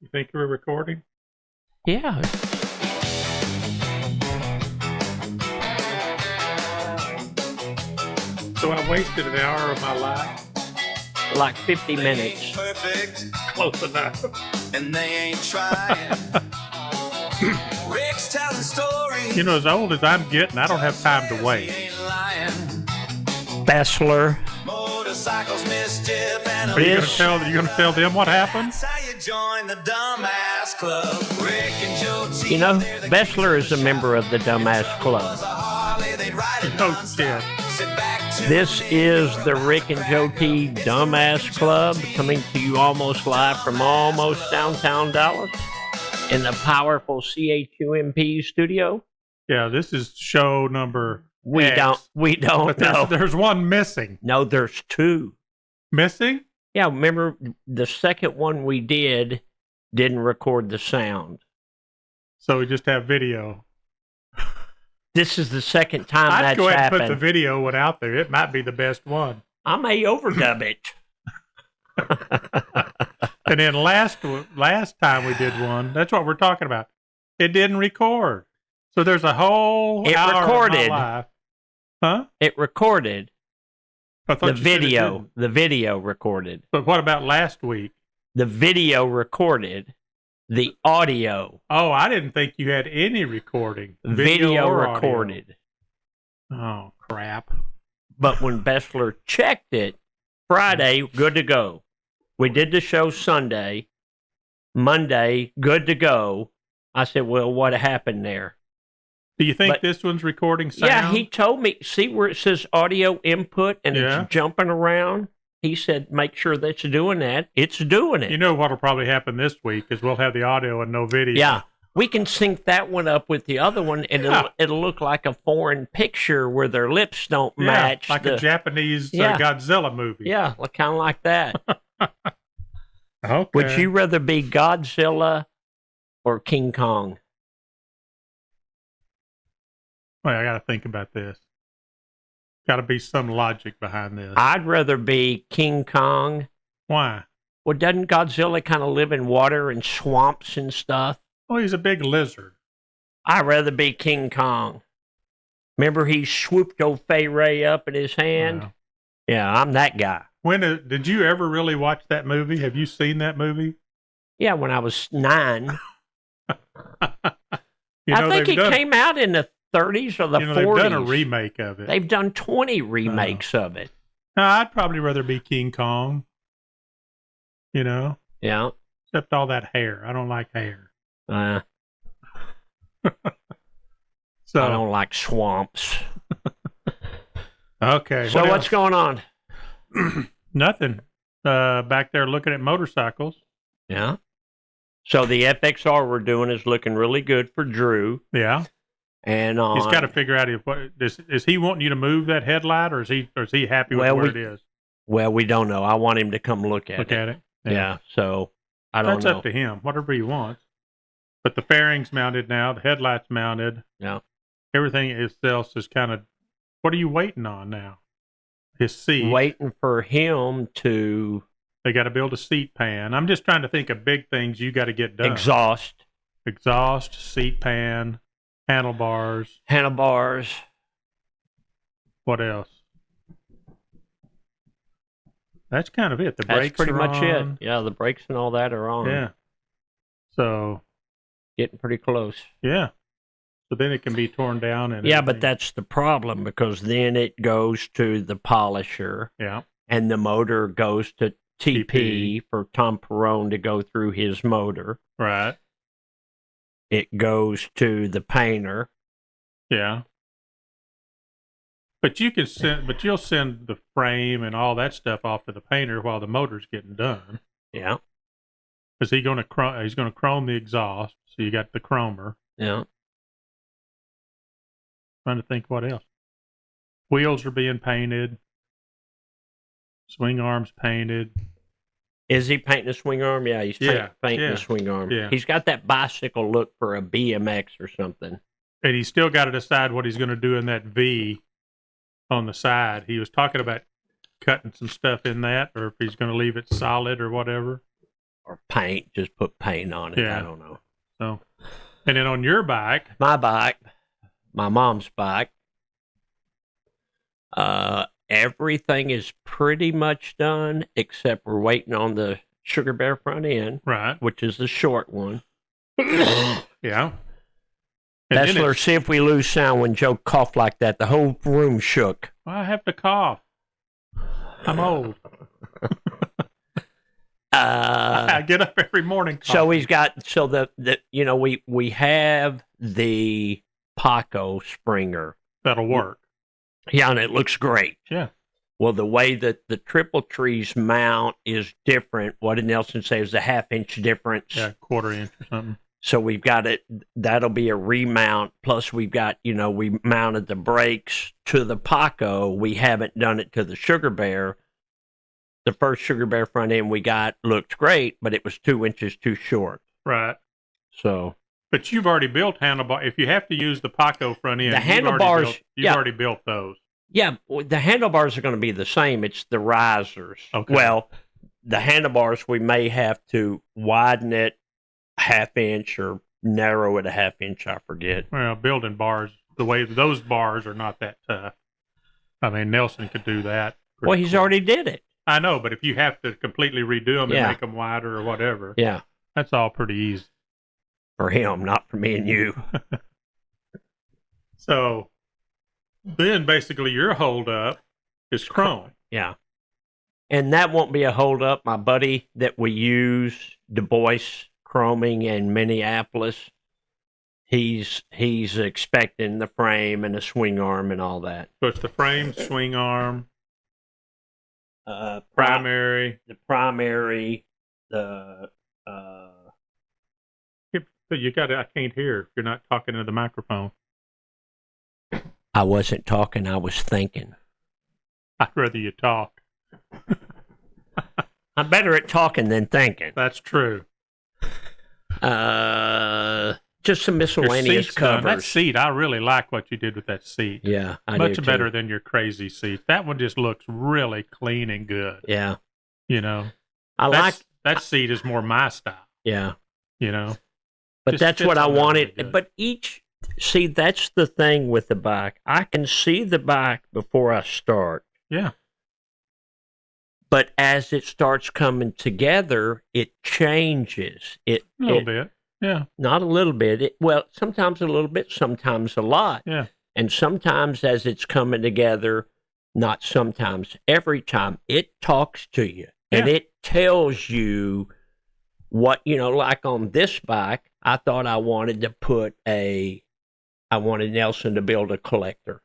You think we're recording? Yeah. So I wasted an hour of my life. Like 50 minutes. Perfect, Close enough. and they ain't trying. Rick's telling stories. You know, as old as I'm getting, I don't have time to wait. He ain't lying. Bachelor. Motorcycles, mischief, and Are you This- gonna tell them what happened? That's how you join the Dumbass Club. Rick and Joe T. You know, they're the Bachelor is a kings. member of the Dumbass Was Club. a Harley, they'd ride it No nonstop. shit. Sit back to This is the Rick and Joe T Dumbass Club, coming to you almost live from almost downtown Dallas in the powerful CHUMP studio. Yeah, this is show number We X, don't but know. there's one missing. No, there's two. Missing? Yeah, remember the second one we didn't record the sound. So we just have video. This is the second time I'd that's go ahead happened. and put the video one out there. It might be the best one. I may overdub it. And then last time we did one, that's what we're talking about. It didn't record. So there's a whole It hour recorded. of my life. Huh? It recorded I thought the you said it video. didn't. The video recorded. But what about last week? The video recorded. The audio Oh, I didn't think you had any recording. video or audio. recorded. Oh, crap. But when Bessler checked it, Friday, good to go. We did the show Sunday. Monday, good to go. I said, well, what happened there? Do you think But- this one's recording sound? Yeah, he told me. See where it says audio input and Yeah. it's jumping around? He said, make sure that's doing that. It's doing it. You know what'll probably happen this week is we'll have the audio and no video. Yeah. We can sync that one up with the other one, and Yeah. it'll look like a foreign picture where their lips don't Yeah, match. like a Japanese Yeah. Godzilla movie. Yeah, kind of like that. Okay. Would you rather be Godzilla or King Kong? Wait, I got to think about this. Got to be some logic behind this. I'd rather be King Kong. Why? Well, doesn't Godzilla kind of live in water and swamps and stuff? Well, he's a big lizard. I'd rather be King Kong. Remember he swooped old Fay Ray up in his hand? Wow. Yeah, I'm that guy. When did you ever really watch that movie? Have you seen that movie? Yeah, when I was 9. You I know, think they've it done, came out in the 30s or the you know, 40s. they've done a remake of it. They've done 20 remakes of it. No, I'd probably rather be King Kong. You know, Yeah. except all that hair. I don't like hair. So I don't like swamps. okay. So what what's going on? else? Nothing. Back there looking at motorcycles. Yeah. So the FXR we're doing is looking really good for Drew. Yeah, And he's got to figure out if what is he wanting you to move that headlight, or is he happy with Well, where we- it is? well, we don't know. I want him to come look at Look it. at it. Yeah. So I don't That's know. up to him. Whatever he wants. But the fairings mounted now. The headlights mounted. Yeah. Everything else is kind of. What are you waiting on now? His seat. Waiting for him to They got to build a seat pan. I'm just trying to think of big things you got to get done. exhaust Seat pan, handlebars. handlebars. What else? That's kind of it. The That's brakes pretty are much on. it. Yeah, the brakes and all that are on. Yeah. So Getting pretty close. yeah. So then it can be torn down and Yeah, but everything. that's the problem because then it goes to the polisher yeah. and the motor goes to TP for Tom Perrone to go through his motor. Right. It goes to the painter. Yeah. But you'll send the frame and all that stuff off to the painter while the motor's getting done. Yeah, Is he going to he's going to chrome the exhaust? So you got the chromer. yeah. Trying to think what else. Wheels are being painted. Swing arms painted. Is he painting the swing arm? Yeah, he's painting yeah, the swing arm. yeah. He's got that bicycle look for a BMX or something. And he's still got to decide what he's going to do in that V on the side. He was talking about cutting some stuff in that, or if he's going to leave it solid or whatever. or paint. Just put paint on it. Yeah. I don't know. So, and then on your bike, My bike, my mom's bike, everything is pretty much done except we're waiting on the Sugar Bear front end, right? which is the short one. Yeah. And then Bessler, see if we lose sound when Joe coughed like that. The whole room shook. I have to cough. I'm old. I get up every morning. Coughing. So he's got we have the Paco Springer. That'll work. Yeah, and it looks great. Yeah. Well, the way that the Triple Trees mount is different. What did Nelson say was a half-inch difference? Yeah, quarter inch or something. So we've got it. That'll be a remount. Plus, we've got, we mounted the brakes to the Paco. We haven't done it to the Sugar Bear. The first Sugar Bear front end we got looked great, but it was 2 inches too short. Right. So. But you've already built handlebar. If you have to use the Paco front end, the handlebars, you've already built those. Yeah, the handlebars are going to be the same. It's the risers. Okay. Well, the handlebars, we may have to widen it half inch or narrow it a half inch. I forget. Well, building bars, the way those bars are not that tough. I mean, Nelson could do that. Well, he's already did it. I know, but if you have to completely redo them Yeah. and make them wider or whatever, Yeah, that's all pretty easy. for him, not for me and you. So then basically your holdup is chrome. Yeah. And that won't be a holdup. My buddy that we use, Du Bois Chroming in Minneapolis, he's expecting the frame and the swing arm and all that. So it's the frame, swing arm, The primary. primary, So you got to, I can't hear if you're not talking into the microphone. I wasn't talking, I was thinking. I'd rather you talk. I'm better at talking than thinking. That's true. Just some Your miscellaneous seat's done. covers. That seat, I really like what you did with that seat. Yeah, I Much do better too. than your crazy seat. That one just looks really clean and good. Yeah, That seat is more my style. Yeah, But Just that's fits what I on there wanted. really good. But that's the thing with the bike. I can see the bike before I start. Yeah. But as it starts coming together, it changes. A little bit. Yeah. Not a little bit. Sometimes a little bit, sometimes a lot. Yeah. And sometimes as it's coming together, not sometimes, every time, it talks to you. And Yeah. it tells you what, like on this bike, I thought I wanted Nelson to build a collector.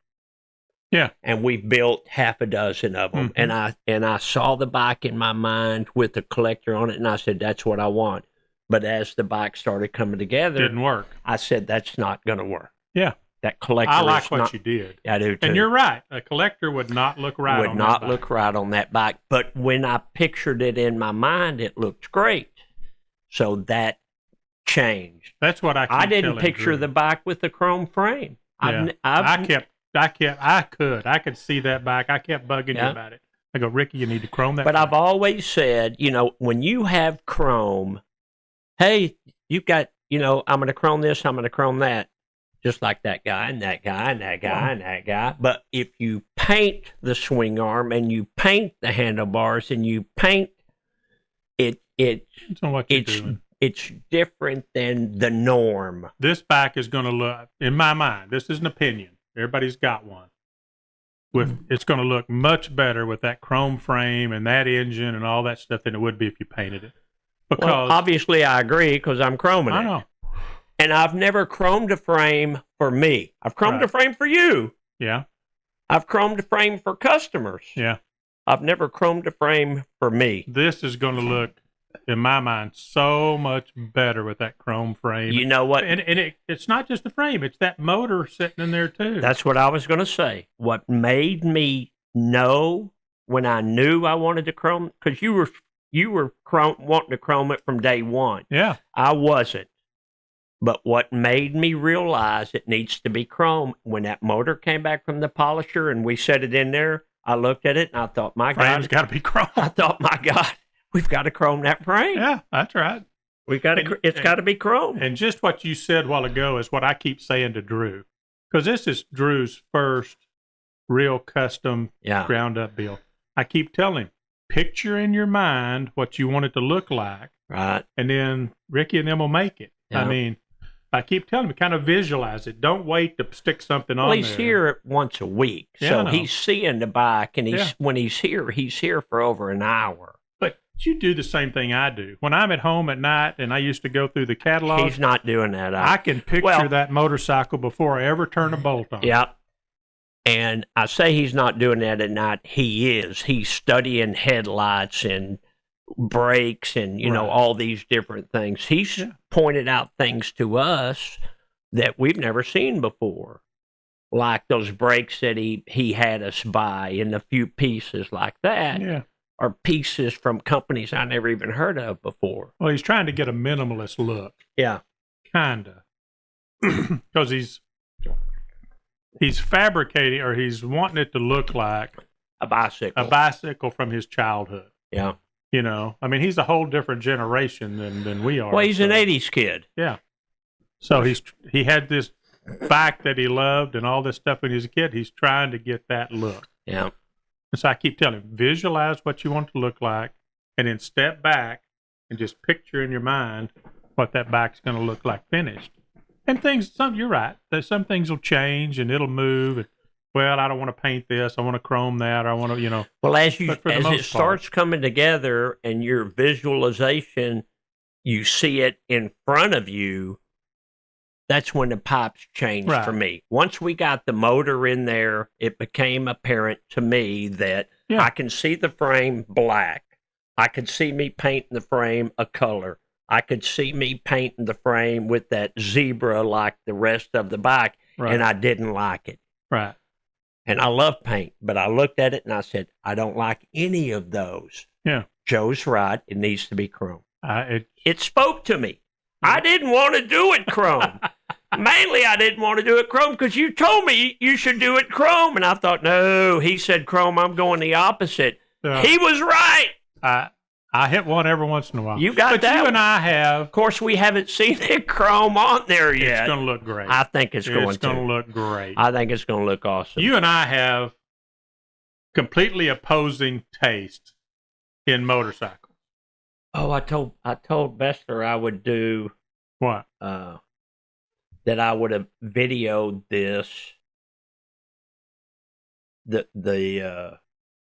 Yeah. And we've built half a dozen of them. Mhm. And I saw the bike in my mind with the collector on it, and I said, that's what I want. But as the bike started coming together, Didn't work. I said, that's not going to work. Yeah. That collector I like is what not, you did. I do too. And you're right. A collector would not look right would on not that bike. look right on that bike. But when I pictured it in my mind, it looked great. So that changed. That's what I keep I didn't telling picture Drew. the bike with the chrome frame. Yeah. I could see that bike. I kept bugging Yeah. you about it. I go, Ricky, you need to chrome that. But I've frame." always said, when you have chrome, hey, you've got, I'm going to chrome this, I'm going to chrome that, just like that guy and that guy and that guy and that guy. But if you paint the swing arm and you paint the handlebars and you paint it, Depends on what you're doing. it's different than the norm. This bike is going to look, in my mind, this is an opinion. Everybody's got one. It's going to look much better with that chrome frame and that engine and all that stuff than it would be if you painted it. Because Well, obviously I agree because I'm chroming it. I know. And I've never chromed a frame for me. I've chromed a Right. frame for you. Yeah. I've chromed a frame for customers. Yeah. I've never chromed a frame for me. This is going to look, in my mind, so much better with that chrome frame. You know what? And it's not just the frame; it's that motor sitting in there too. That's what I was going to say. What made me know when I knew I wanted to chrome, because you were wanting to chrome it from day one. Yeah. I wasn't. But what made me realize it needs to be chrome, when that motor came back from the polisher and we set it in there, I looked at it and I thought, my Frame's God, got to be chrome. I thought, my God, we've got to chrome that frame. Yeah, that's right. We got to. It's got to be chrome. And just what you said a while ago is what I keep saying to Drew, because this is Drew's first real custom ground up build. I keep telling him, picture in your mind what you want it to look like, right? And then Ricky and them will make it. Yeah. I mean, I keep telling him, kind of visualize it. Don't wait to stick something on there. Well, he's here once a week, so he's seeing the bike, and when he's here for over an hour. But you do the same thing I do. When I'm at home at night and I used to go through the catalog. He's not doing that. I can picture that motorcycle before I ever turn a bolt on. Yep. And I say he's not doing that at night. He is. He's studying headlights and brakes and, you know, all these different things. He's pointed out things to us that we've never seen before. Like those brakes that he had us buy and a few pieces like that. Yeah. Are pieces from companies I never even heard of before. Well, he's trying to get a minimalist look. Yeah. Kinda. Because he's fabricating, or he's wanting it to look like a bicycle. A bicycle from his childhood. Yeah. You know, I mean, he's a whole different generation than we are. Well, he's an 80s kid. Yeah. So he had this bike that he loved and all this stuff when he was a kid. He's trying to get that look. Yeah. And so I keep telling him, visualize what you want it to look like, and then step back and just picture in your mind what that bike's going to look like finished. And you're right. Some things will change and it'll move. And, well, I don't want to paint this. I want to chrome that. Or I want to, you know. Well, as it starts coming together and your visualization, you see it in front of you, that's when the pipes changed for me. Once we got the motor in there, it became apparent to me that I can see the frame black. I could see me painting the frame a color. I could see me painting the frame with that zebra like the rest of the bike, and I didn't like it. Right. And I love paint, but I looked at it and I said, I don't like any of those. Yeah. Joe's right. It needs to be chrome. It spoke to me. I didn't want to do it chrome. Mainly, I didn't want to do it chrome because you told me you should do it chrome. And I thought, no, he said chrome. I'm going the opposite. He was right. I hit one every once in a while. You got that. But you and I have. Of course, we haven't seen it chrome on there yet. It's going to look great. I think it's going to. It's going to look great. I think it's going to look awesome. You and I have completely opposing tastes in motorcycles. Oh, I told Bessler I would do what? That I would have videoed this. The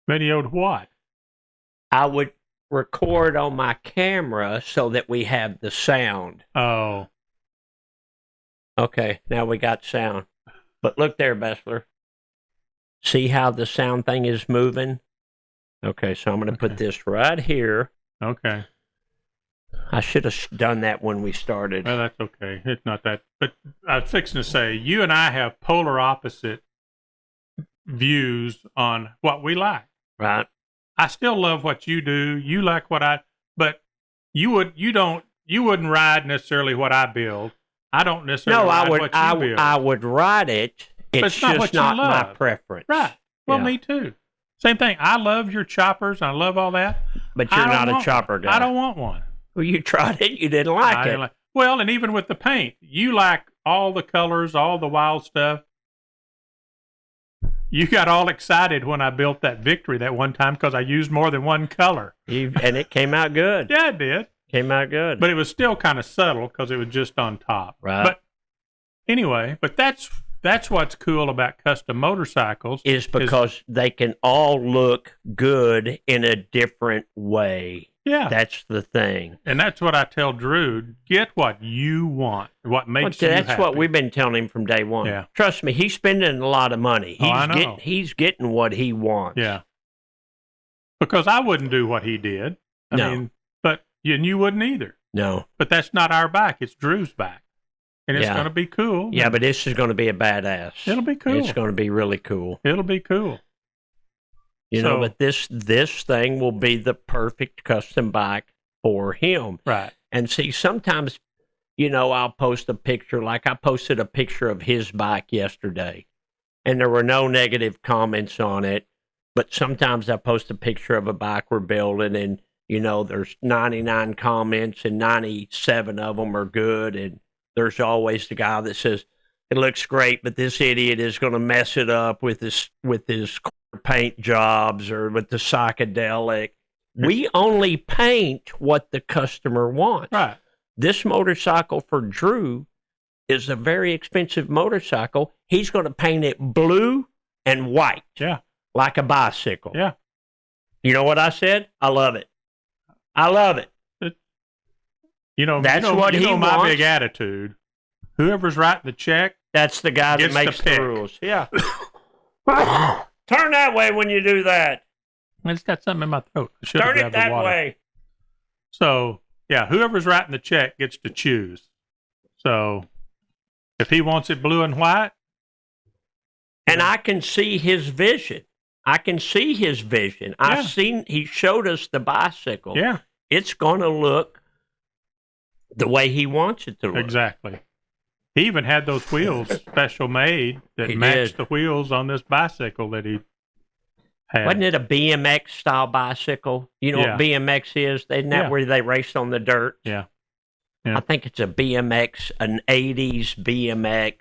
videoed what? I would record on my camera so that we have the sound. Oh. Okay, now we got sound. But look there, Bessler. See how the sound thing is moving? Okay, so I'm going to put this right here. Okay. I should have done that when we started. Well, that's okay. It's not that. But I was fixing to say, you and I have polar opposite views on what we like. Right. I still love what you do. You like what but you wouldn't ride necessarily what I build. I don't necessarily ride what you build. I would ride it. It's just not my preference. Right. Well, me too. Same thing. I love your choppers. I love all that. But you're not a chopper guy. I don't want one. Well, you tried it. You didn't like it. Well, and even with the paint, you like all the colors, all the wild stuff. You got all excited when I built that Victory that one time because I used more than one color. And it came out good. Yeah, it did. Came out good. But it was still kind of subtle because it was just on top. Right. But anyway, that's what's cool about custom motorcycles. Is because they can all look good in a different way. Yeah. That's the thing. And that's what I tell Drew. Get what you want. What makes you happy. That's what we've been telling him from day one. Yeah. Trust me, he's spending a lot of money. I know. He's getting what he wants. Yeah. Because I wouldn't do what he did. I mean, but you wouldn't either. No. But that's not our bike. It's Drew's bike. And it's going to be cool. Yeah, but this is going to be a badass. It'll be cool. It's going to be really cool. It'll be cool. You know, but this thing will be the perfect custom bike for him. Right. And see, sometimes, you know, I'll post a picture, like I posted a picture of his bike yesterday, and there were no negative comments on it. But sometimes I post a picture of a bike we're building, and there's 99 comments and 97 of them are good. And there's always the guy that says, it looks great, but this idiot is going to mess it up with his paint jobs or with the psychedelic. We only paint what the customer wants. Right. This motorcycle for Drew is a very expensive motorcycle. He's going to paint it blue and white. Yeah. Like a bicycle. Yeah. You know what I said? I love it. I love it. That's what he my wants. big attitude. Whoever's writing the check, that's the guy that gets makes to the pick. rules. Yeah. Turn that way when you do that. I just got something in my throat. I should have Turn it grabbed the that water. way. So, yeah, whoever's writing the check gets to choose. So, if he wants it blue and white. And I can see his vision. Yeah. He showed us the bicycle. Yeah. It's going to look the way he wants it to look. Exactly. He even had those wheels special made that matched the wheels on this bicycle that he had. Wasn't it a BMX style bicycle? You know what BMX is? Isn't that where they raced on the dirt? Yeah. I think it's a BMX, an 80s BMX.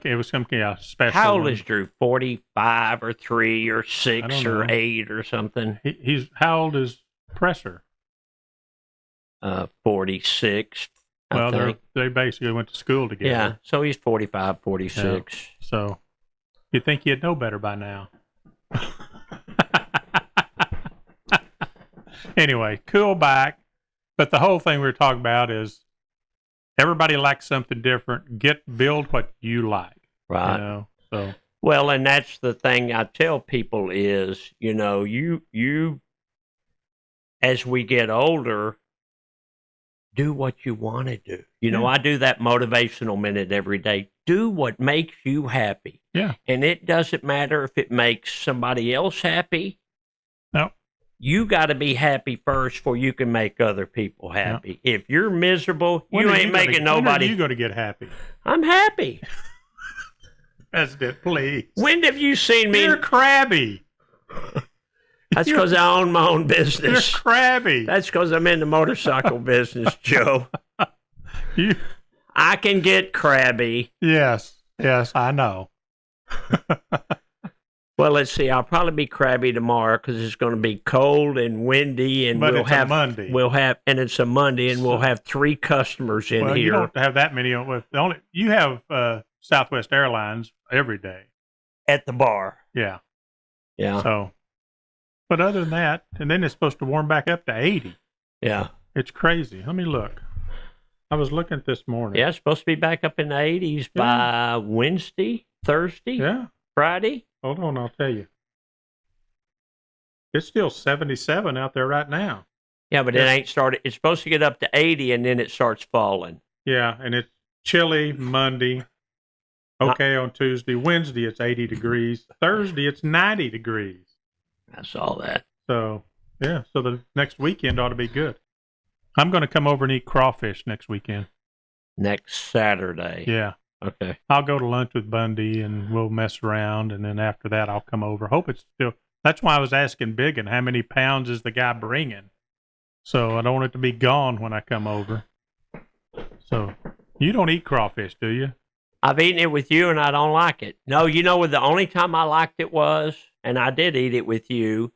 It was some special. How old one. is Drew? 45 or 3 or 6 or know. 8 or something? How old is Presser? 46. Well, they basically went to school together. Yeah, so he's 45, 46. Yeah. So you'd think you'd know better by now. Anyway, cool bike. But the whole thing we were talking about is everybody likes something different. Build what you like. Right. So. Well, and that's the thing I tell people is, you as we get older, do what you want to do. I do that motivational minute every day. Do what makes you happy. Yeah. And it doesn't matter if it makes somebody else happy. No. You got to be happy first before you can make other people happy. Yeah. If you're miserable, you ain't making nobody. When are you going to get happy? I'm happy. President, please. When have you seen me? You're crabby. That's because I own my own business. You're crabby. That's because I'm in the motorcycle business, Joe. I can get crabby. Yes, I know. Well, let's see. I'll probably be crabby tomorrow because it's going to be cold and windy, and but it's a Monday. And it's a Monday, and we'll have 3 customers in here. You don't have that many. You have Southwest Airlines every day at the bar. Yeah. So, but other than that, and then it's supposed to warm back up to 80. Yeah, it's crazy. Let me look. I was looking at this morning. Yeah, it's supposed to be back up in the 80s by Wednesday, Thursday, Friday. Hold on, I'll tell you. It's still 77 out there right now. Yeah, but it ain't started. It's supposed to get up to 80, and then it starts falling. Yeah, and it's chilly Monday. Okay, on Tuesday. Wednesday, it's 80 degrees. Thursday, it's 90 degrees. I saw that. So, so the next weekend ought to be good. I'm going to come over and eat crawfish next weekend. Next Saturday. Yeah. Okay. I'll go to lunch with Bundy, and we'll mess around, and then after that, I'll come over. Hope it's still... That's why I was asking Biggin, how many pounds is the guy bringing? So I don't want it to be gone when I come over. So, you don't eat crawfish, do you? I've eaten it with you, and I don't like it. No, the only time I liked it was, and I did eat it with you.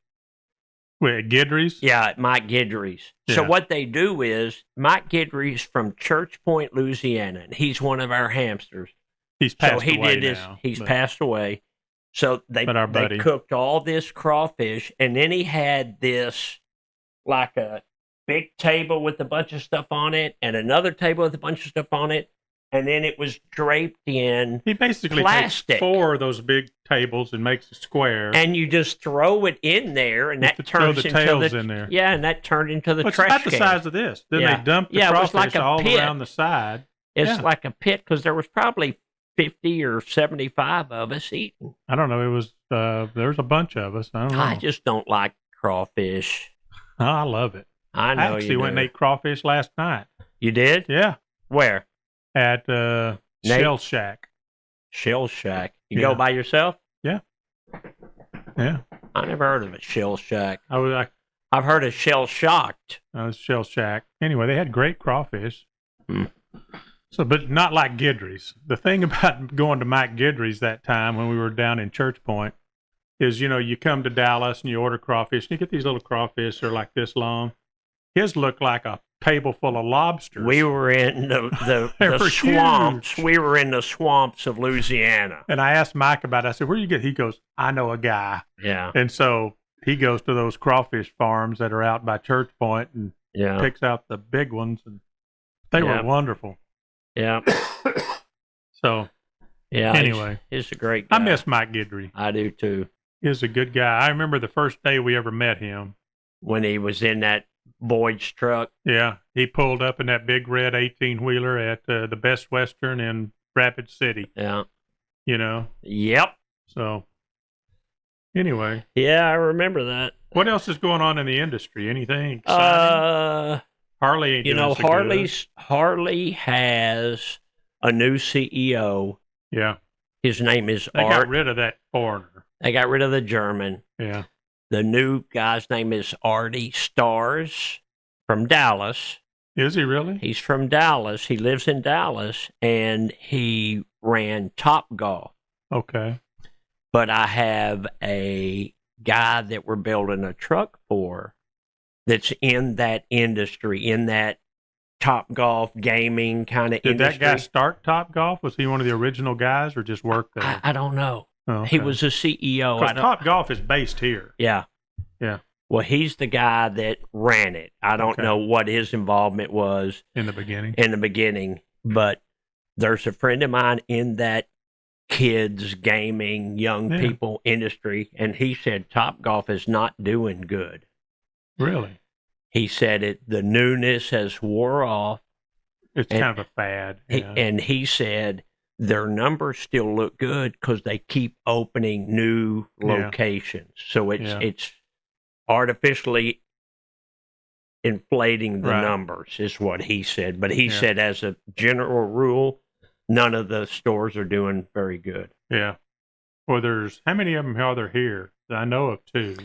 Wait, Guidry's? Yeah, at Mike Guidry's. Yeah. So what they do is, Mike Guidry's from Church Point, Louisiana, and he's one of our hamsters. He's passed away now. He's passed away. So they cooked all this crawfish, and then he had this, like a big table with a bunch of stuff on it, and another table with a bunch of stuff on it, and then it was draped in He basically plastic. Takes 4 of those big tables and makes a square. And you just throw it in there, and that turns into tails in there. Yeah, and that turned into the trash can. It's about the size of this. Then they dumped the crawfish all around the side. It's like a pit, because there was probably 50 or 75 of us eating. I don't know. It was there was a bunch of us. I don't know. I just don't like crawfish. Oh, I love it. I know I actually went and ate crawfish last night. You did? Yeah. Where? At Shell Shack. Shell Shack. You go by yourself? Yeah. Yeah. I never heard of it. Shell Shack. I I've heard of shell shocked. Shell Shack. Anyway, they had great crawfish. Mm. So, but not like Guidry's. The thing about going to Mike Guidry's that time when we were down in Church Point is, you come to Dallas and you order crawfish, and you get these little crawfish that are like this long. His looked like a table full of lobsters. We were in the swamps. Huge. We were in the swamps of Louisiana. And I asked Mike about it. I said, where you get? He goes, I know a guy. Yeah. And so he goes to those crawfish farms that are out by Church Point and picks out the big ones. And they were wonderful. Yeah. So, anyway. He's a great guy. I miss Mike Guidry. I do too. He's a good guy. I remember the first day we ever met him. When he was in that Boyd's truck. Yeah. He pulled up in that big red 18-wheeler at the Best Western in Rapid City. Yeah. Yep. So, anyway. Yeah, I remember that. What else is going on in the industry? Anything exciting? Harley ain't doing so good. Harley has a new CEO. Yeah. His name is They Art. got rid of that foreigner. They got rid of the German. Yeah. The new guy's name is Artie Stars from Dallas. Is he really? He's from Dallas. He lives in Dallas, and he ran Top Golf. Okay. But I have a guy that we're building a truck for that's in that industry, in that Top Golf gaming kind of industry. Did that guy start Top Golf? Was he one of the original guys or just worked there? I don't know. Oh, okay. He was a CEO. Because Top Golf is based here. Yeah. Yeah. Well, he's the guy that ran it. I don't know what his involvement was. In the beginning. But there's a friend of mine in that kids, gaming, young people industry, and he said Top Golf is not doing good. Really? He said the newness has wore off. It's kind of a fad. And he said their numbers still look good because they keep opening new locations. So it's artificially inflating the numbers is what he said. But he said as a general rule, none of the stores are doing very good. Yeah. Well, how many of them are there here? I know of 2.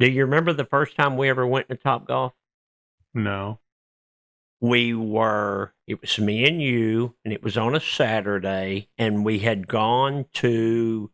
Do you remember the first time we ever went to Top Golf? No. It was me and you, and it was on a Saturday, and we had gone to,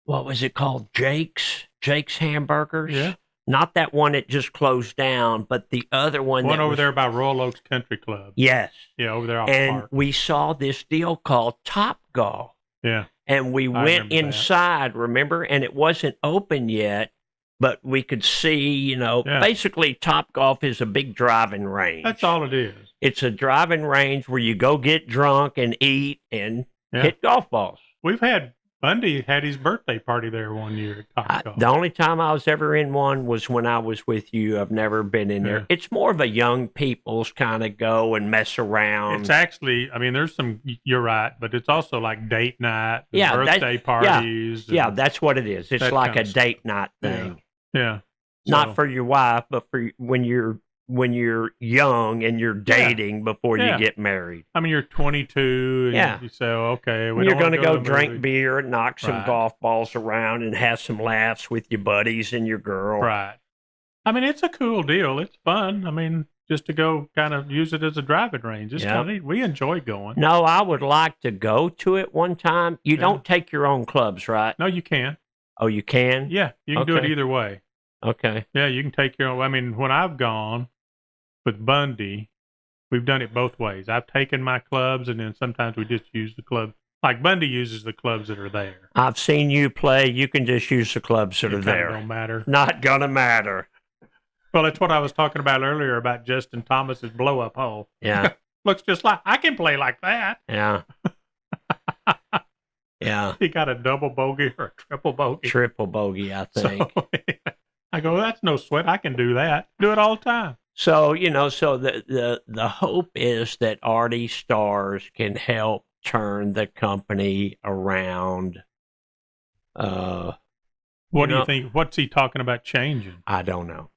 what was it called? Jake's Hamburgers? Yeah. Not that one that just closed down, but the other one. One over there by Royal Oaks Country Club. Yes. Yeah, over there off the park. And we saw this deal called Top Golf. Yeah. And we went inside, remember? And it wasn't open yet, but we could see, basically Top Golf is a big driving range. That's all it is. It's a driving range where you go get drunk and eat and hit golf balls. Bundy had his birthday party there one year at Top Golf. The only time I was ever in one was when I was with you. I've never been in there. It's more of a young people's kind of go and mess around. It's actually, there's some, you're right, but it's also like date night, birthday parties. Yeah, that's what it is. It's like a date night thing. Yeah. Not for your wife, but for when you're young and you're dating before you get married. You're 22 and you say, okay, you're going to go drink beer and knock some golf balls around and have some laughs with your buddies and your girl. Right. It's a cool deal. It's fun. Just to go kind of use it as a driving range. It's kind of neat. We enjoy going. No, I would like to go to it one time. You don't take your own clubs, right? No, you can. Oh, you can? Yeah, you can do it either way. Okay. Yeah, you can take your own. When I've gone with Bundy, we've done it both ways. I've taken my clubs, and then sometimes we just use the club. Like Bundy uses the clubs that are there. I've seen you play. You can just use the clubs that are there. Don't matter. Not gonna matter. Well, that's what I was talking about earlier about Justin Thomas's blow-up hole. Yeah. Looks just like, I can play like that. Yeah. Yeah. He got a double bogey or a triple bogey. Triple bogey, I think. So, I go, that's no sweat. I can do that. Do it all the time. So, the hope is that Artie Stars can help turn the company around. What do you think? What's he talking about changing? I don't know.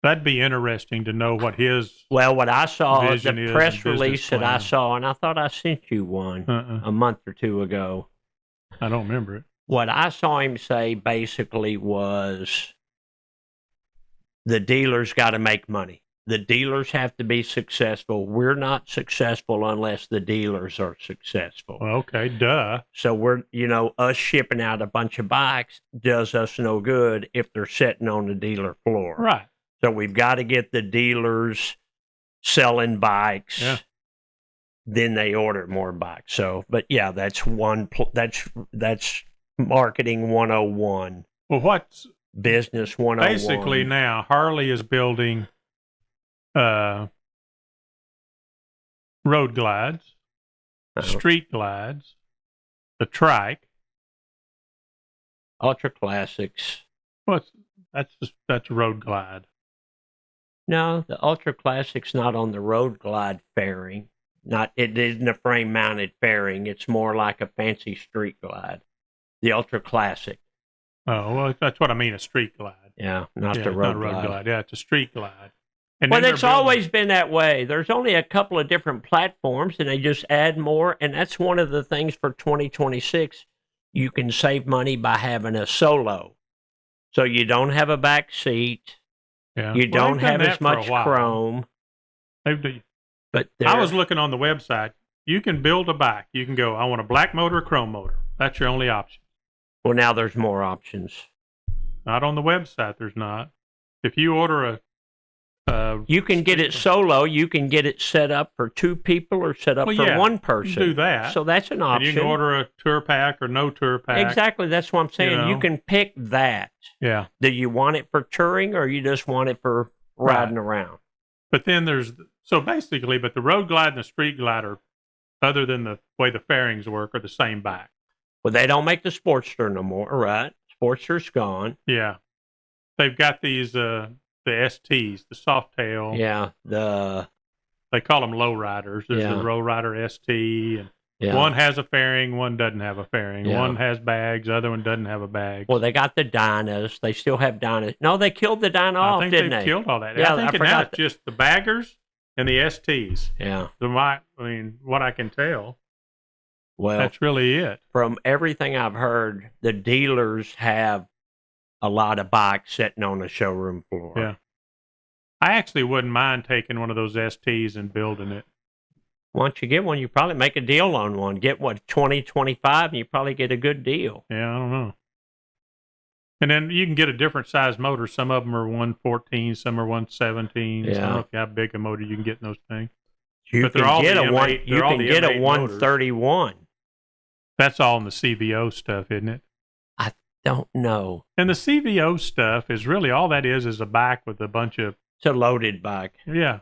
That'd be interesting to know what his what I saw, the press release that I plan. saw, and I thought I sent you one a month or two ago. I don't remember it. What I saw him say basically was the dealers got to make money. The dealers have to be successful. We're not successful unless the dealers are successful. Okay, duh. So we're, us shipping out a bunch of bikes does us no good if they're sitting on the dealer floor. Right. So we've got to get the dealers selling bikes. Yeah. Then they order more bikes. So, but yeah, that's that's marketing 101. Well, what's business 101. basically now Harley is building road glides, street glides, the trike. Ultra Classics. That's a road glide. No, the Ultra Classic's not on the road glide fairing. It isn't a frame mounted fairing. It's more like a fancy street glide. The Ultra Classic. Oh, well, that's what I mean, a street glide. Yeah, not the it's road, not a road glide. Yeah, it's a street glide. And well, then it's always been that way. There's only a couple of different platforms, and they just add more. And that's one of the things for 2026. You can save money by having a solo. So you don't have a back seat. Yeah. You don't have as much chrome. But I was looking on the website. You can build a bike. You can go, I want a black motor or chrome motor. That's your only option. Well, now there's more options. Not on the website, there's not. If you order you can get it solo. You can get it set up for two people or set up for one person. You can do that. So that's an option. And you can order a tour pack or no tour pack. Exactly. That's what I'm saying. You can pick that. Yeah. Do you want it for touring or you just want it for riding around? But then but the road glide and the street glide are, other than the way the fairings work, are the same bike. Well, they don't make the Sportster no more, right? Sportster's gone. Yeah. They've got these, the STs, the soft tail. Yeah. They call them low riders. There's the Low Rider ST. And one has a fairing, one doesn't have a fairing. Yeah. One has bags, the other one doesn't have a bag. Well, they got the Dynas. They still have Dynas. No, they killed the Dyna off, didn't they? I think they killed all that. Yeah, I think now it's just the baggers and the STs. Yeah. What I can tell. Well, that's really it. From everything I've heard, the dealers have a lot of bikes sitting on the showroom floor. Yeah. I actually wouldn't mind taking one of those STs and building it. Once you get one, you probably make a deal on one. Get 20, 25, and you probably get a good deal. Yeah, I don't know. And then you can get a different size motor. Some of them are 114, some are 117. Yeah. So I don't know how big a motor you can get in those things. You can get a 131. That's all in the CVO stuff, isn't it? I don't know. And the CVO stuff is really all that is a bike with a bunch of... It's a loaded bike. Yeah.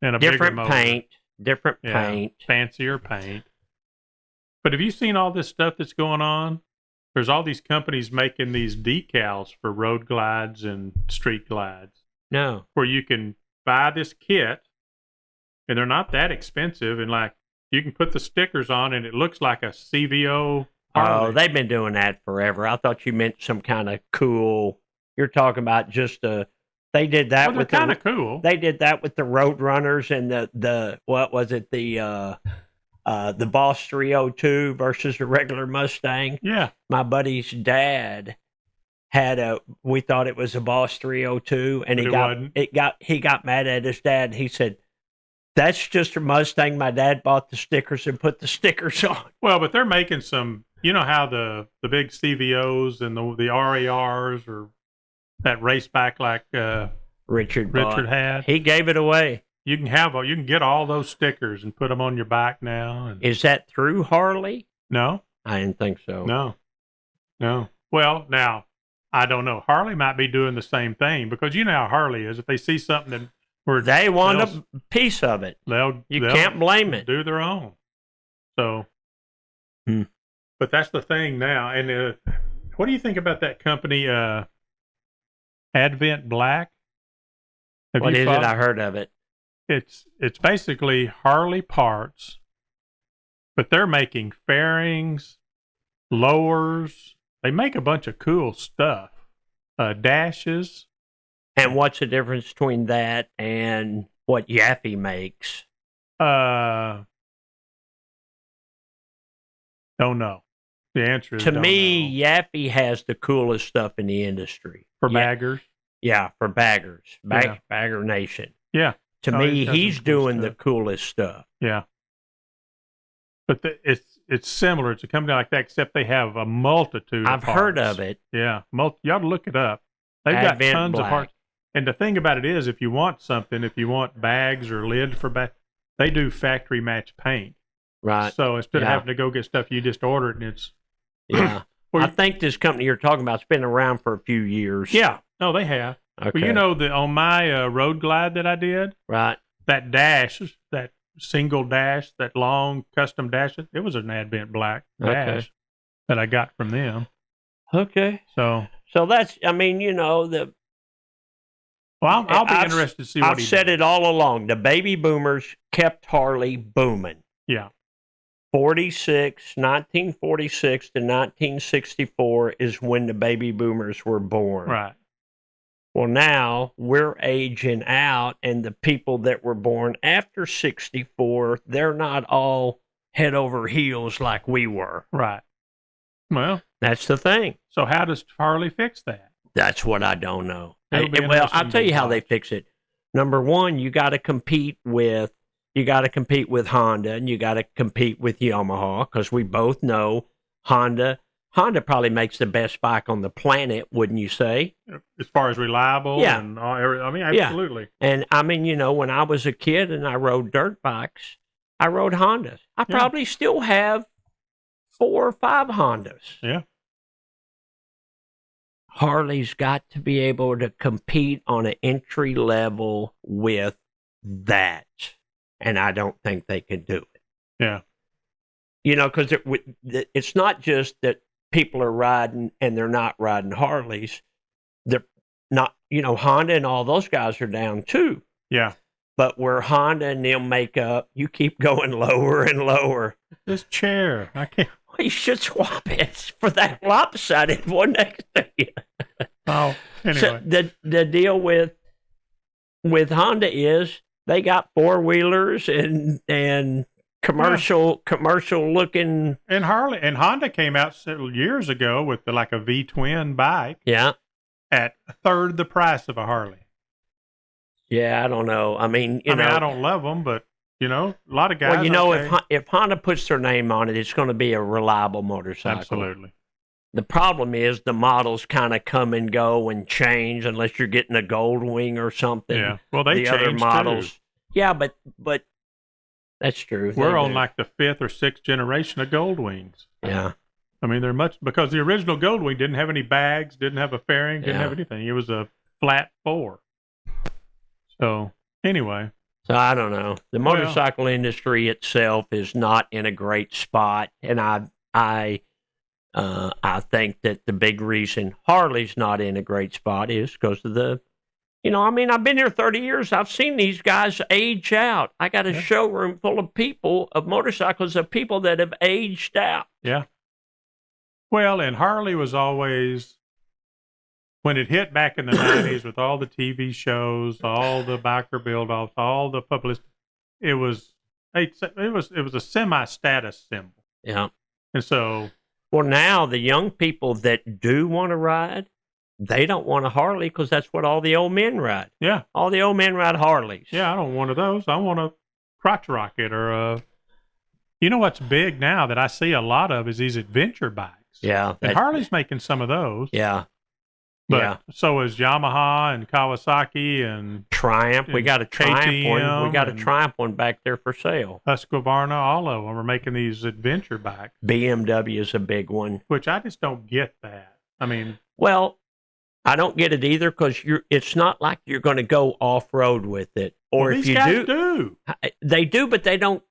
And a different bigger paint. motor. Different paint. Fancier paint. But have you seen all this stuff that's going on? There's all these companies making these decals for road glides and street glides. No. Where you can buy this kit, and they're not that expensive, and you can put the stickers on, and it looks like a CVO Harley. Oh, they've been doing that forever. I thought you meant some kind of cool. You're talking about just a. They did that with kind of cool. They did that with the Road Runners and the what was it, the Boss 302 versus the regular Mustang. Yeah, my buddy's dad had we thought it was a Boss 302, and he got mad at his dad. He said, "That's just a Mustang. My dad bought the stickers and put the stickers on." Well, but they're making some. You know how the big CVOs and the RARs or that race back like Richard had. He gave it away. You can get all those stickers and put them on your bike now. And... Is that through Harley? No, I didn't think so. No. Well, now I don't know. Harley might be doing the same thing because you know how Harley is. If they see something where they want a piece of it, they'll can't blame it. Do their own. So, but that's the thing now. And what do you think about that company? Advent Black. What is it? I heard of it. It's basically Harley parts, but they're making fairings, lowers. They make a bunch of cool stuff. Dashes. And what's the difference between that and what Yaffe makes? Don't know. The answer is to me, Yaffe has the coolest stuff in the industry. For baggers? Yeah, for baggers. Yeah. Bagger Nation. Yeah. To Oh, me, he's got he's some cool doing the stuff. coolest stuff. Yeah. But it's similar. It's a company like that, except they have a multitude I've of parts. heard of it. Yeah. You ought to look it up. They've Advent got tons Black. of parts. And the thing about it is, if you want something, if you want bags or lid for bags, they do factory match paint. Right. So instead of Yeah. having to go get stuff, you just order it and it's. Yeah. Well, I think this company you're talking about's been around for a few years. Yeah. No, they have. Okay. Well, you know that on my road glide that I did, Right. that dash, that single dash, that long custom dash, it was an Advent Black dash that I got from them. Okay. So that's, I mean, you know, well, I'll be interested to see what I've said it all along. The baby boomers kept Harley booming. Yeah. 1946 to 1964 is when the baby boomers were born. Right. Well, now we're aging out, and the people that were born after 64, they're not all head over heels like we were. Right. Well, That's the thing. so how does Harley fix that? That's what I don't know. It'll be Well, interesting I'll tell to you how watch. they fix it. Number one, you got to compete with Honda, and you got to compete with Yamaha, because we both know Honda probably makes the best bike on the planet, wouldn't you say? As far as reliable Yeah. and all, I mean, Yeah. absolutely. And I mean, you know, when I was a kid and I rode dirt bikes, I rode Hondas. I Yeah. probably still have 4 or 5 Hondas. Yeah. Harley's got to be able to compete on an entry level with that. And I don't think they can do it. Yeah. You know, because it's not just that people are riding and they're not riding Harleys. They're not, you know, Honda and all those guys are down too. Yeah. But where Honda and them make up, you keep going lower and lower. This chair, I can't. You should swap it for that lopsided one next to you. Oh, anyway. So the deal with Honda is they got 4-wheelers and commercial looking. And Honda came out several years ago with like a V-twin bike Yeah. at a third the price of a Harley. Yeah, I don't know. I mean, I don't love them, but you know, a lot of guys. well, you know, okay. if Honda puts their name on it, it's going to be a reliable motorcycle. Absolutely. The problem is the models kind of come and go and change unless you're getting a gold wing or something. Yeah. Well, they the other changed models. too. Yeah, but that's true. We're They on do. like the 5th or 6th generation of Gold Wings. Yeah. I mean, they're much because the original Gold Wing didn't have any bags, didn't have a fairing, didn't Yeah. have anything. It was a flat 4. So anyway, So I don't know. The Well- motorcycle industry itself is not in a great spot, and I think that the big reason Harley's not in a great spot is because of the, you know, I mean, I've been here 30 years. I've seen these guys age out. I got a Yeah. showroom full of people, of motorcycles, of people that have aged out. yeah. Well, and Harley was always when it hit back in the 90s with all the TV shows, all the biker build-offs, all the publicity. It was a semi-status symbol, Yeah. and so Well, now the young people that do want to ride, they don't want a Harley because that's what all the old men ride. yeah, All the old men ride Harleys. yeah. I don't want one of those. I want a crotch rocket or a. You know what's big now that I see a lot of is these adventure bikes. Yeah. And Harley's making some of those. Yeah. But Yeah. so is Yamaha and Kawasaki and Triumph. We got a Triumph one. We got a and- Triumph one back there for sale. Husqvarna. All of them are making these adventure bikes, BMW is a big one. which I just don't get that. I mean, Well, I don't get it either because it's not like you're going to go off road with it. Or well, if these you guys do, they do, but they don't.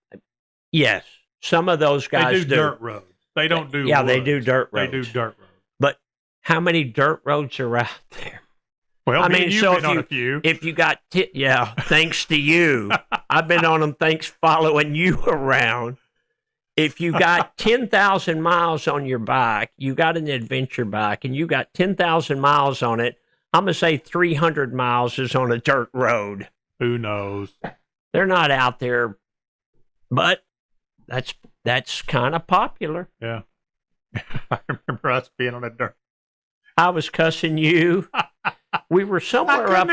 Yes, some of those They guys do dirt roads. They don't do. Yeah, they woods. do dirt They roads. do dirt roads. But how many dirt roads are out there? Well, I me mean, and you've so been on a few. If you got, thanks to you, I've been on them. Thanks following you around. If you got 10,000 miles on your bike, you got an adventure bike, and you got 10,000 miles on it, I'm gonna say 300 miles is on a dirt road. Who knows? They're not out there, but that's kind of popular. Yeah. I remember us being on a dirt. I was cussing you We were somewhere up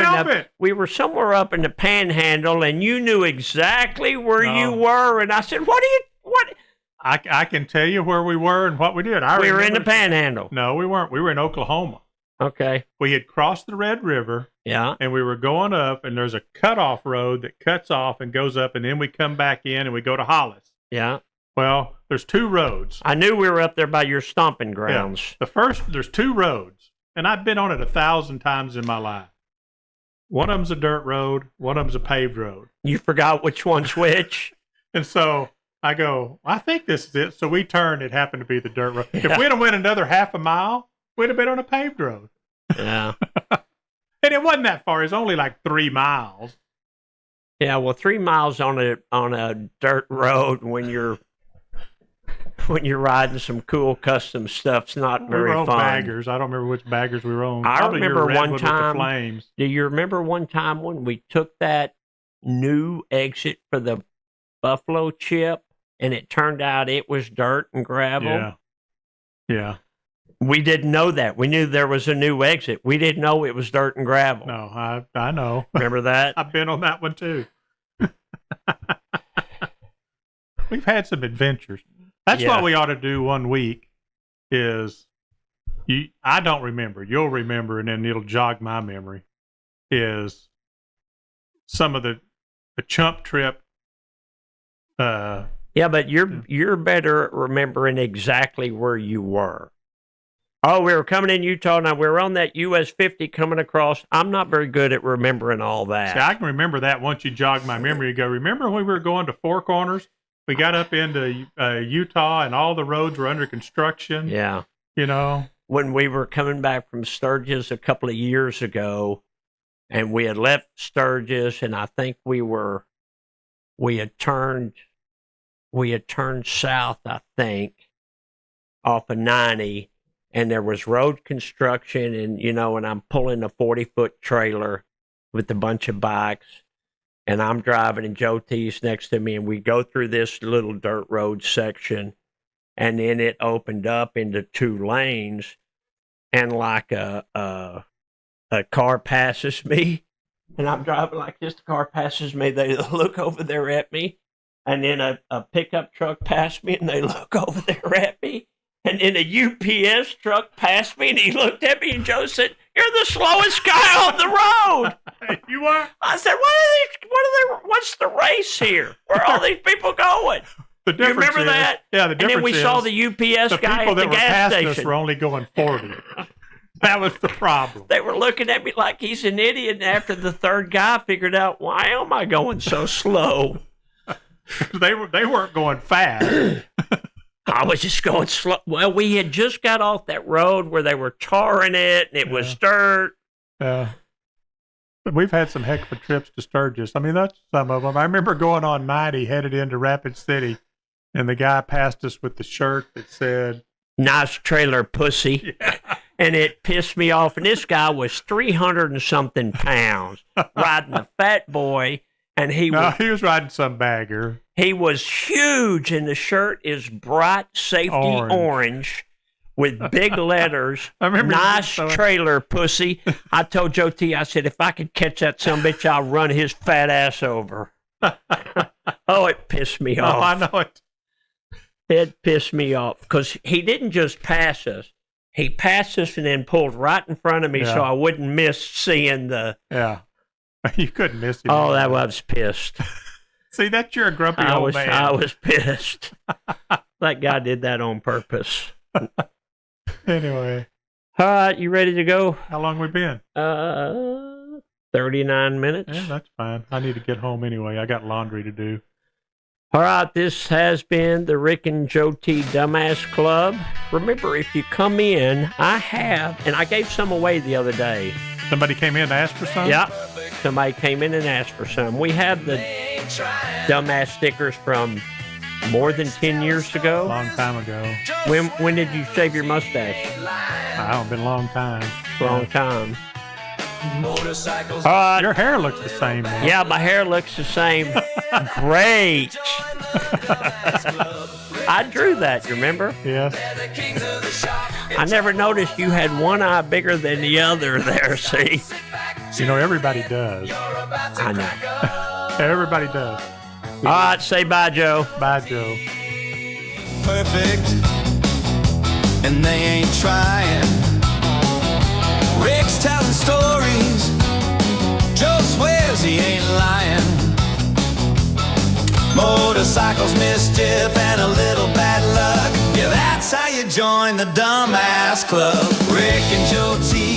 in the Panhandle, and you knew exactly where you were. And I said, "What? I can tell you where we were and what we did. We were in the Panhandle. No, we weren't. We were in Oklahoma. Okay. We had crossed the Red River. Yeah. And we were going up, and there's a cutoff road that cuts off and goes up, and then we come back in and we go to Hollis. Yeah. Well, there's two roads. I knew we were up there by your stomping grounds. Yeah. There's two roads, and I've been on it 1,000 times in my life. One of them's a dirt road, one of them's a paved road. You forgot which one's which? And so I go, I think this is it. So we turned. It happened to be the dirt road. Yeah. If we'd have went another half a mile, we'd have been on a paved road. Yeah. And it wasn't that far. It's only like 3 miles. Yeah, well, 3 miles on a dirt road when you're riding some cool custom stuff's not very we were on fun. baggers. I don't remember which baggers we were on. I Probably remember your one Redwood time. With the flames. Do you remember one time when we took that new exit for the Buffalo Chip, and it turned out it was dirt and gravel? Yeah. Yeah. We didn't know that. We knew there was a new exit. We didn't know it was dirt and gravel. No, I know. Remember that? I've been on that one too. We've had some adventures. That's what we ought to do one week is I don't remember. You'll remember, and then it'll jog my memory, is some of the chump trip. Yeah, but you're better at remembering exactly where you were. Oh, we were coming in Utah. Now, we were on that US 50 coming across. I'm not very good at remembering all that. See, I can remember that once you jog my memory. You go, remember when we were going to Four Corners? We got up into Utah, and all the roads were under construction. Yeah. You know? When we were coming back from Sturgis a couple of years ago, and we had left Sturgis, and I think we had turned south, I think, off of 90. And there was road construction, and I'm pulling a 40-foot trailer with a bunch of bikes, and I'm driving, and Joe T's next to me, and we go through this little dirt road section, and then it opened up into 2 lanes, and like a car passes me, and I'm driving like this. The car passes me. They look over there at me, and then a pickup truck passed me, and they look over there at me. And then a UPS truck passed me, and he looked at me, and Joe said, "You're the slowest guy on the road." You are? I said, what's the race here? Where are all these people going? The difference you remember that? Yeah, the difference and then we saw the UPS guy at the gas station. The people that were passing us were only going 40. That was the problem. They were looking at me like he's an idiot, and after the third guy figured out, why am I going so slow? They weren't going fast. I was just going slow. Well, we had just got off that road where they were tarring it, and it was dirt. Yeah. But we've had some heck of a trips to Sturgis. I mean, that's some of them. I remember going on 90, headed into Rapid City, and the guy passed us with the shirt that said, "Nice trailer, pussy." Yeah. And it pissed me off. And this guy was 300 and something pounds, riding a fat boy. And he was riding some bagger. He was huge, and the shirt is bright safety orange with big letters. I remember nice trailer, pussy. I told Joe T, I said, if I could catch that sumbitch, I'll run his fat ass over. Oh, it pissed me off. Oh, I know it. It pissed me off because he didn't just pass us. He passed us and then pulled right in front of me so I wouldn't miss seeing the... Yeah. You couldn't miss him. Oh, that was pissed. See, that's you're a grumpy old man. I was pissed. That guy did that on purpose. Anyway. All right, you ready to go? How long we been? 39 minutes. Yeah, that's fine. I need to get home anyway. I got laundry to do. All right, this has been the Rick and Joe T. Dumbass Club. Remember, if you come in, I have, and I gave some away the other day. Somebody came in to ask for some? Yeah. Somebody came in and asked for some. We have the dumbass stickers from more than 10 years ago. Long time ago. When did you shave your mustache? I don't been a long time. Long time. Your hair looks the same. Man. Yeah, my hair looks the same. Great. I drew that, you remember? Yes. I never noticed you had one eye bigger than the other there, see? You know, everybody does. I know. Everybody does. All right, say bye, Joe. Bye, Joe. Perfect, and they ain't trying. Rick's telling stories, Joe swears he ain't lying. Motorcycles, mischief, and a little bad luck. Yeah, that's how you join the Dumbass Club. Rick and Joe T